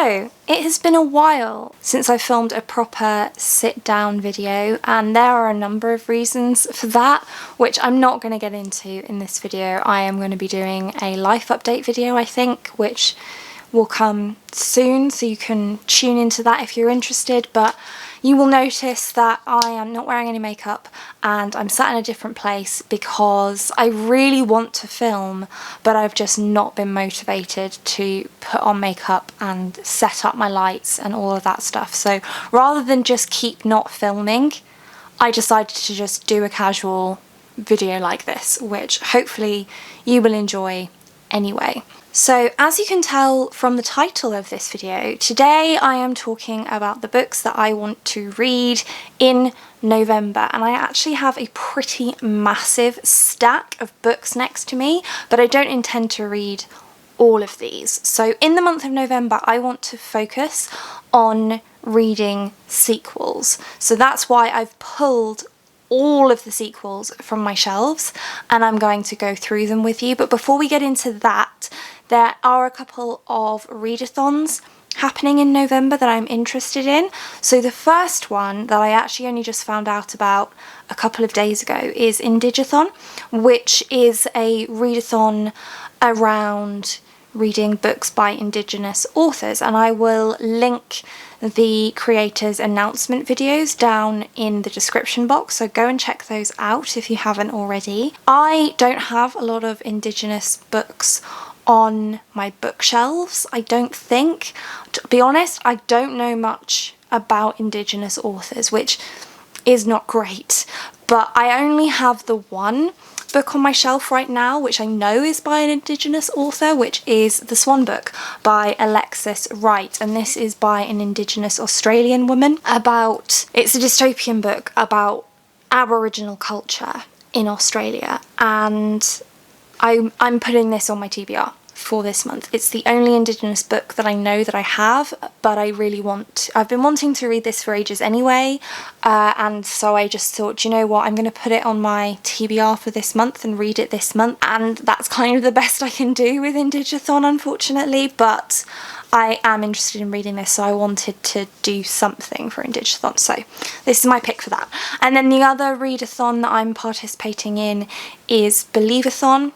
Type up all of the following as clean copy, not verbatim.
So, it has been a while since I filmed a proper sit-down video, and there are a number of reasons for that, which I'm not going to get into in this video. I am going to be doing a life update video, I think, which will come soon, so you can tune into that if you're interested. But you will notice that I am not wearing any makeup and I'm sat in a different place because I really want to film, but I've just not been motivated to put on makeup and set up my lights and all of that stuff. So rather than just keep not filming, I decided to just do a casual video like this, which hopefully you will enjoy anyway. So as you can tell from the title of this video, today I am talking about the books that I want to read in November, and I actually have a pretty massive stack of books next to me, but I don't intend to read all of these. So in the month of November I want to focus on reading sequels. So that's why I've pulled all of the sequels from my shelves and I'm going to go through them with you. But before we get into that, there are a couple of readathons happening in November that I'm interested in. So the first one that I actually only just found out about a couple of days ago is Indigathon, which is a readathon around reading books by Indigenous authors, and I will link the creators' announcement videos down in the description box, so go and check those out if you haven't already. I don't have a lot of Indigenous books on my bookshelves, I don't think. To be honest, I don't know much about Indigenous authors, which is not great, but I only have the one book on my shelf right now which I know is by an Indigenous author, which is The Swan Book by Alexis Wright, and this is by an Indigenous Australian woman. It's a dystopian book about Aboriginal culture in Australia, and I'm putting this on my TBR for this month. It's the only Indigenous book that I know that I have, but I've been wanting to read this for ages anyway, and so I just thought, you know what, I'm going to put it on my TBR for this month and read it this month, and that's kind of the best I can do with Indigathon, unfortunately, but I am interested in reading this, so I wanted to do something for Indigathon, so this is my pick for that. And then the other readathon that I'm participating in is Believathon.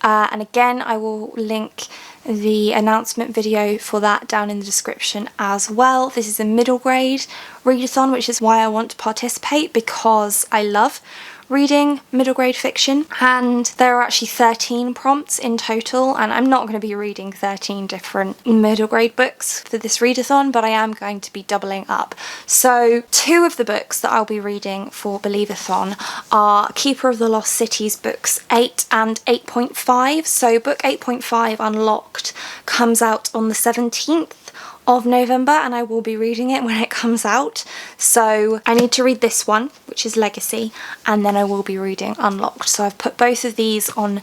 And again, I will link the announcement video for that down in the description as well. This is a middle grade readathon, which is why I want to participate, because I love reading middle grade fiction, and there are actually 13 prompts in total, and I'm not going to be reading 13 different middle grade books for this readathon, but I am going to be doubling up. So two of the books that I'll be reading for Believathon are Keeper of the Lost Cities books 8 and 8.5. So book 8.5 Unlocked comes out on the 17th of November, and I will be reading it when it comes out. So I need to read this one, which is Legacy, and then I will be reading Unlocked. So I've put both of these on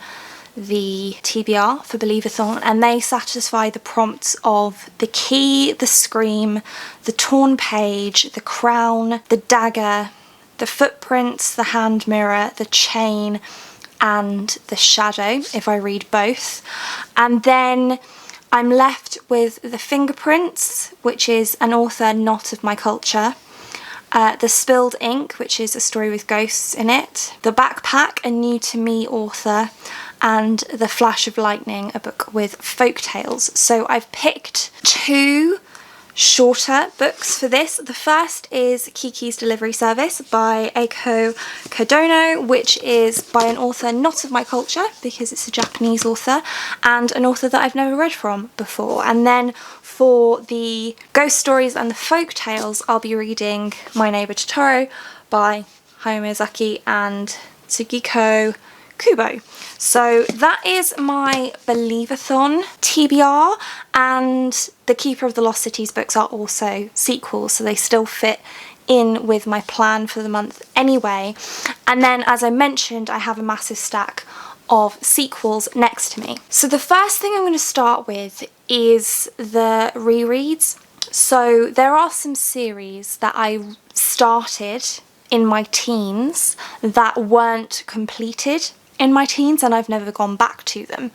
the TBR for Believathon, and they satisfy the prompts of the key, the scream, the torn page, the crown, the dagger, the footprints, the hand mirror, the chain, and the shadow, if I read both. And then I'm left with The Fingerprints, which is an author not of my culture, The Spilled Ink, which is a story with ghosts in it, The Backpack, a new to me author, and The Flash of Lightning, a book with folk tales. So I've picked two shorter books for this. The first is Kiki's Delivery Service by Eiko Kodono, which is by an author not of my culture because it's a Japanese author and an author that I've never read from before. And then for the ghost stories and the folk tales, I'll be reading My Neighbor Totoro by Hayao Miyazaki and Tsugiko Kubo. So that is my Believathon TBR, and the Keeper of the Lost Cities books are also sequels, so they still fit in with my plan for the month anyway. And then, as I mentioned, I have a massive stack of sequels next to me. So the first thing I'm going to start with is the rereads. So there are some series that I started in my teens that weren't completed in my teens and I've never gone back to them.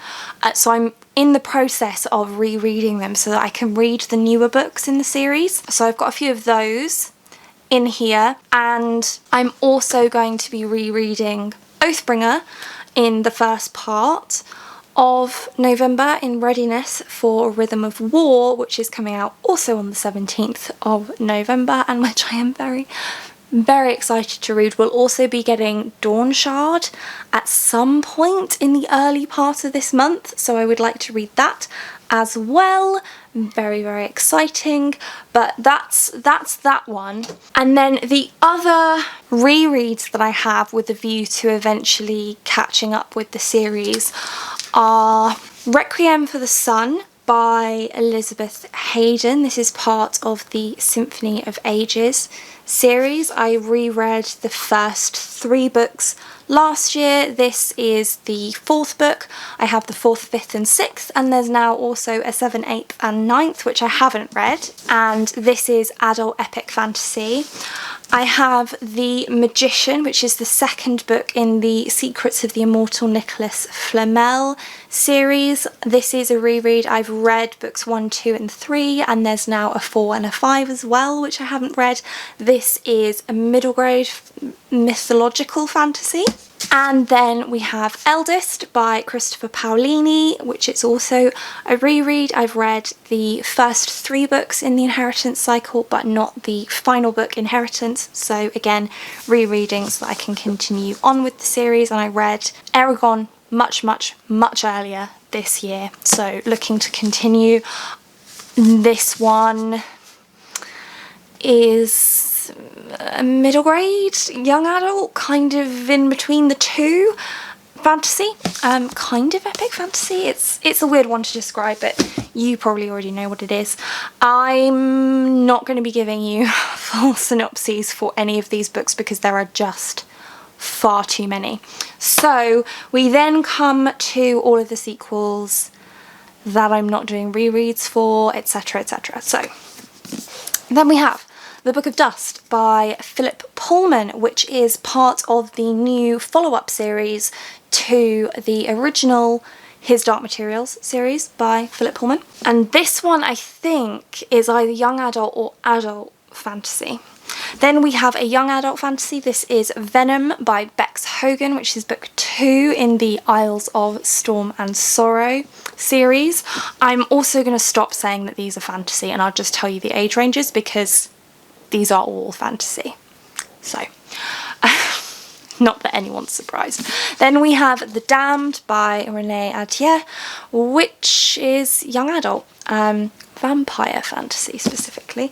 So I'm in the process of rereading them so that I can read the newer books in the series. So I've got a few of those in here, and I'm also going to be rereading Oathbringer in the first part of November in readiness for Rhythm of War, which is coming out also on the 17th of November, and which I am very, very excited to read. We'll also be getting Dawnshard at some point in the early part of this month, so I would like to read that as well. Very, very exciting. But that's that one. And then the other rereads that I have with a view to eventually catching up with the series are Requiem for the Sun by Elizabeth Hayden. This is part of the Symphony of Ages series. I reread the first 3 books last year. This is the 4th book. I have the 4th, 5th and 6th, and there's now also a 7th, 8th and 9th, which I haven't read, and this is adult epic fantasy. I have The Magician, which is the 2nd book in the Secrets of the Immortal Nicholas Flamel series. This is a reread. I've read books 1, 2 and 3, and there's now a 4 and a 5 as well, which I haven't read. This is a middle grade mythological fantasy. And then we have Eldest by Christopher Paolini, which is also a reread. I've read the first 3 books in the Inheritance cycle, but not the final book, Inheritance. So again, rereading so that I can continue on with the series. And I read Eragon much earlier this year. So looking to continue. This one is a middle grade, young adult, kind of in between the two fantasy, kind of epic fantasy. It's a weird one to describe, but you probably already know what it is. I'm not going to be giving you full synopses for any of these books because there are just far too many. So we then come to all of the sequels that I'm not doing rereads for, etc, etc. So then we have The Book of Dust by Philip Pullman, which is part of the new follow-up series to the original His Dark Materials series by Philip Pullman. And this one I think is either young adult or adult fantasy. Then we have a young adult fantasy. This is Venom by Bex Hogan, which is book 2 in the Isles of Storm and Sorrow series. I'm also going to stop saying that these are fantasy and I'll just tell you the age ranges because these are all fantasy. So, not that anyone's surprised. Then we have The Damned by Renee Ahdieh, which is young adult, vampire fantasy specifically,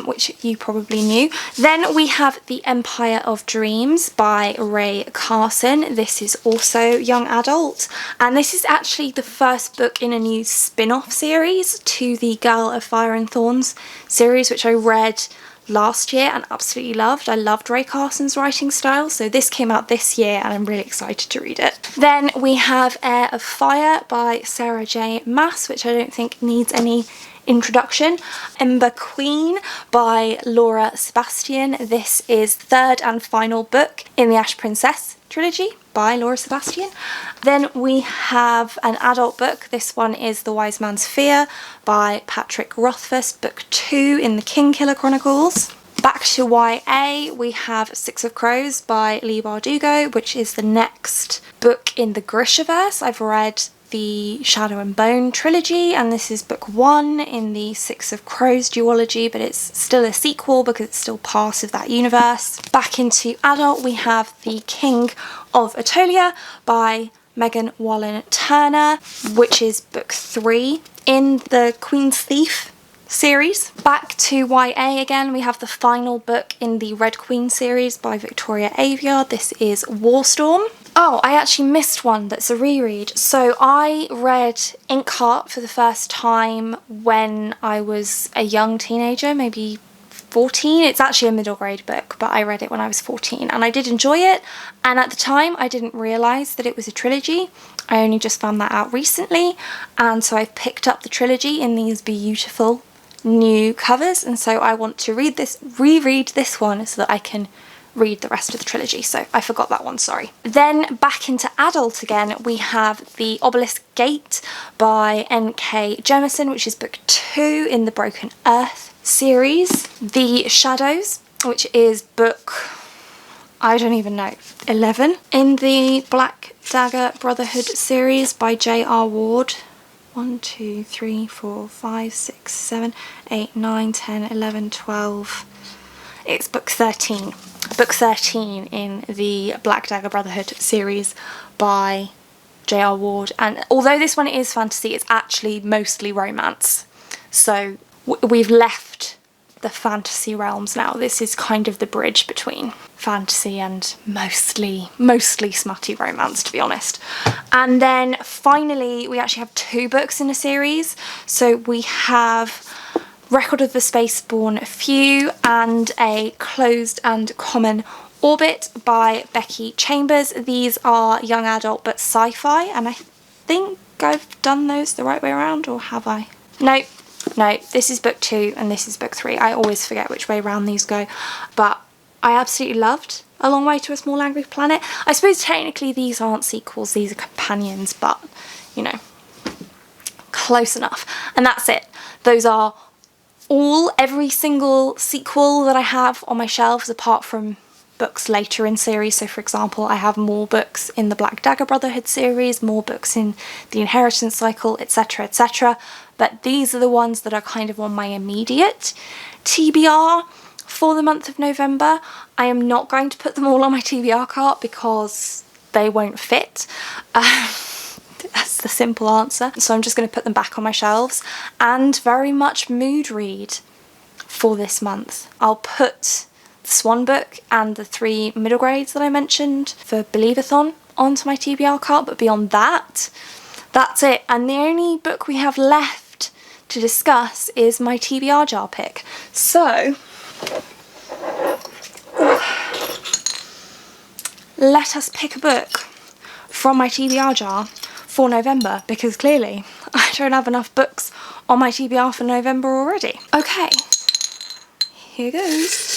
which you probably knew. Then we have The Empire of Dreams by Ray Carson. This is also young adult, and this is actually the first book in a new spin-off series to the Girl of Fire and Thorns series, which I read last year and absolutely loved. I loved Ray Carson's writing style, so this came out this year and I'm really excited to read it. Then we have Heir of Fire by Sarah J. Maas, which I don't think needs any introduction. Ember Queen by Laura Sebastian. This is the 3rd and final book in the Ash Princess trilogy by Laura Sebastian. Then we have an adult book. This one is The Wise Man's Fear by Patrick Rothfuss, book 2 in the Kingkiller Chronicles. Back to YA, we have Six of Crows by Leigh Bardugo, which is the next book in the Grishaverse. I've read the Shadow and Bone trilogy, and this is book 1 in the Six of Crows duology, but it's still a sequel because it's still part of that universe. Back into adult, we have The King of Atolia by Megan Wallen Turner, which is book 3 in the Queen's Thief series. Back to YA again, we have the final book in the Red Queen series by Victoria Aveyard. This is Warstorm. Oh, I actually missed one that's a reread. So I read Inkheart for the first time when I was a young teenager, maybe 14. It's actually a middle grade book, but I read it when I was 14 and I did enjoy it. And at the time I didn't realise that it was a trilogy. I only just found that out recently, and so I've picked up the trilogy in these beautiful new covers, and so I want to reread this one so that I can read the rest of the trilogy, so I forgot that one, sorry. Then back into adult again, we have The Obelisk Gate by N.K. Jemisin, which is book 2 in the Broken Earth series. The Shadows, which is book, I don't even know, 11 in the Black Dagger Brotherhood series by J.R. Ward. 1, 2, 3, 4, 5, 6, 7, 8, 9, 10, 11, 12. It's book 13. Book 13 in the Black Dagger Brotherhood series by J.R. Ward. And although this one is fantasy, it's actually mostly romance. So we've left the fantasy realms now. This is kind of the bridge between fantasy and mostly smutty romance, to be honest. And then finally, we actually have 2 books in a series. So we have Record of the Spaceborne Few and A Closed and Common Orbit by Becky Chambers. These are young adult but sci-fi, and I think I've done those the right way around, or have I? No, this is book 2 and this is book 3. I always forget which way around these go, but I absolutely loved A Long Way to a Small Angry Planet. I suppose technically these aren't sequels, these are companions, but you know, close enough. And that's it. Those are every single sequel that I have on my shelves, apart from books later in series. So for example, I have more books in the Black Dagger Brotherhood series, more books in the Inheritance Cycle, etc, etc. But these are the ones that are kind of on my immediate TBR for the month of November. I am not going to put them all on my TBR cart because they won't fit. That's the simple answer. So I'm just going to put them back on my shelves, and very much mood read for this month. I'll put the Swan book and the 3 middle grades that I mentioned for Believathon onto my TBR cart, but beyond that, that's it. And the only book we have left to discuss is my TBR jar pick. So let us pick a book from my TBR jar for November, because clearly I don't have enough books on my TBR for November already. Okay, here goes.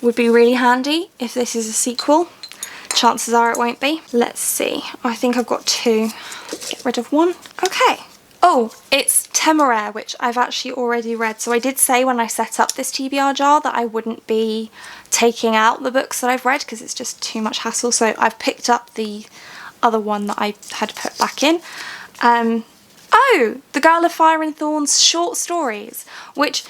Would be really handy if this is a sequel. Chances are it won't be. Let's see. I think I've got 2. Get rid of 1. Okay. Oh, it's Temeraire, which I've actually already read. So I did say when I set up this TBR jar that I wouldn't be taking out the books that I've read because it's just too much hassle. So I've picked up the other one that I had put back in. Oh, The Girl of Fire and Thorns short stories, which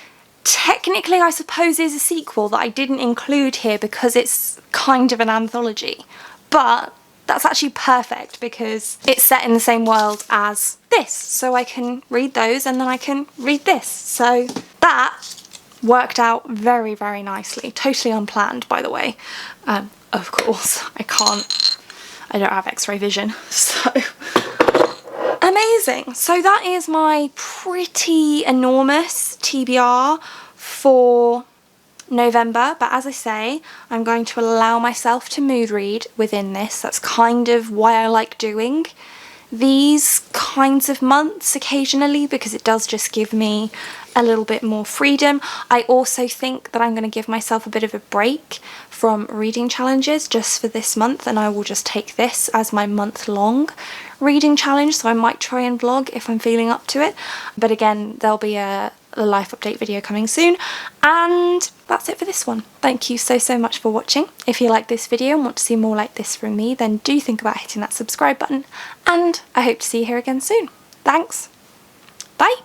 technically I suppose is a sequel that I didn't include here because it's kind of an anthology. But that's actually perfect because it's set in the same world as this, so I can read those and then I can read this. So that worked out very, very nicely. Totally unplanned, by the way. Of course, I don't have X-ray vision, so amazing. So that is my pretty enormous TBR for November, but as I say, I'm going to allow myself to mood read within this. That's kind of why I like doing these kinds of months occasionally, because it does just give me a little bit more freedom. I also think that I'm going to give myself a bit of a break from reading challenges just for this month, and I will just take this as my month-long reading challenge, so I might try and vlog if I'm feeling up to it. But again, there'll be a life update video coming soon, and that's it for this one. Thank you so much for watching. If you like this video and want to see more like this from me, then do think about hitting that subscribe button, and I hope to see you here again soon. Thanks, bye!